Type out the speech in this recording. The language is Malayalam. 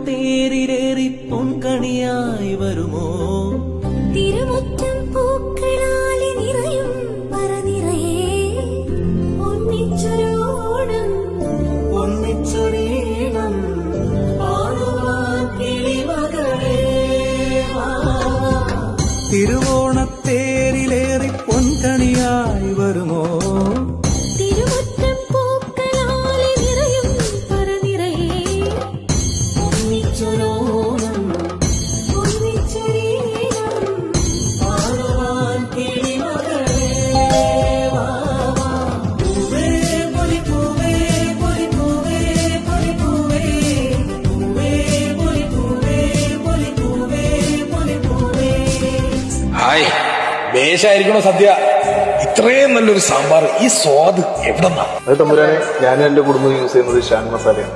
തേരിലേറി പൊൻകണിയായി വരുമോ തിരുമുറ്റം പൂക്കളാലെ നിറയും പറനിറയെ ഒന്നിച്ചൊരോണം ഒന്നിച്ചൊരീണം പാടുവാൻ കിളിമകളേ തിരുവോണത്തേരിലേറി പൊൻകണിയായി വരുമോ തിരുമുറ്റം പൂക്കളാലെ നിറയും പറനിറയെ ഒന്നിച്ചൊരോണം ഒന്നിച്ചൊരീണം പാടുവാൻ കിളിമകളേ പൂവേ പൊലിപ്പൂവേ പൊലിപ്പൂവേ പൊലിപ്പൂവേ പൂവേ പൊലിപ്പൂവേ പൊലിപ്പൂവേ പൊലിപ്പൂവേ. ഹായ്, ബേഷായിരിക്കണോ സദ്യ? ഇത്രയും നല്ലൊരു സാമ്പാർ, ഈ സ്വാദ് എവിടെന്നാ? അത് തമ്പുരാനെ, ഞാൻ എന്റെ കുടുംബം യൂസ് ചെയ്യുന്നത് ഷാൻ മസാലയാണ്.